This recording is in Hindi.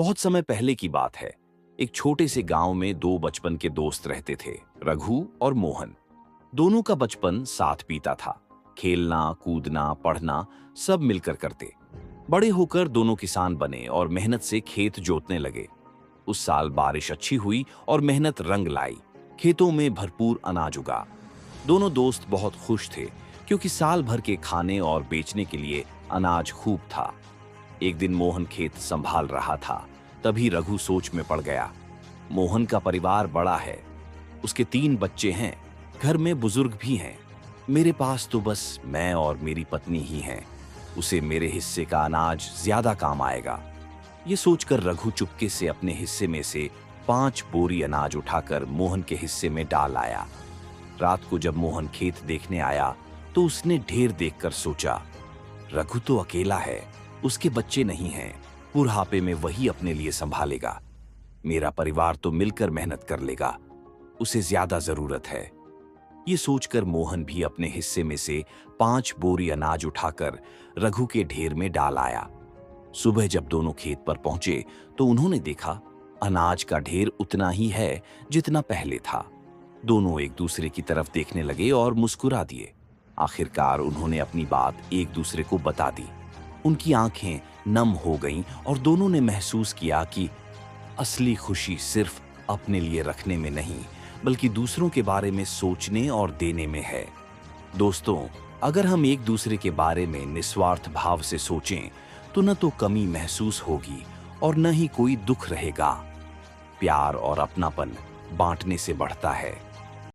बहुत समय पहले की बात है। एक छोटे से गांव में दो बचपन के दोस्त रहते थे, रघु और मोहन। दोनों का बचपन साथ बीता था। खेलना, कूदना, पढ़ना सब मिलकर करते। बड़े होकर दोनों किसान बने और मेहनत से खेत जोतने लगे। उस साल बारिश अच्छी हुई और मेहनत रंग लाई। खेतों में भरपूर अनाज उगा। दोनों दोस्त बहुत खुश थे, क्योंकि साल भर के खाने और बेचने के लिए अनाज खूब था। एक दिन मोहन खेत संभाल रहा था, तभी रघु सोच में पड़ गया। मोहन का परिवार बड़ा है, उसके 3 बच्चे हैं, घर में बुजुर्ग भी हैं। मेरे पास तो बस मैं और मेरी पत्नी ही हैं। उसे मेरे हिस्से का अनाज ज्यादा काम आएगा। ये सोचकर रघु चुपके से अपने हिस्से में से 5 बोरी अनाज उठाकर मोहन के हिस्से में डाल आया। रात को जब मोहन खेत देखने आया तो उसने ढेर देखकर सोचा, रघु तो अकेला है, उसके बच्चे नहीं हैं। बुढ़ापे में वही अपने लिए संभालेगा। मेरा परिवार तो मिलकर मेहनत कर लेगा, उसे ज्यादा जरूरत है। ये सोचकर मोहन भी अपने हिस्से में से 5 बोरी अनाज उठाकर रघु के ढेर में डाल आया। सुबह जब दोनों खेत पर पहुंचे तो उन्होंने देखा अनाज का ढेर उतना ही है जितना पहले था। दोनों एक दूसरे की तरफ देखने लगे और मुस्कुरा दिए। आखिरकार उन्होंने अपनी बात एक दूसरे को बता दी। उनकी आंखें नम हो गईं और दोनों ने महसूस किया कि असली खुशी सिर्फ अपने लिए रखने में नहीं, बल्कि दूसरों के बारे में सोचने और देने में है। दोस्तों, अगर हम एक दूसरे के बारे में निस्वार्थ भाव से सोचें तो न तो कमी महसूस होगी और न ही कोई दुख रहेगा। प्यार और अपनापन बांटने से बढ़ता है।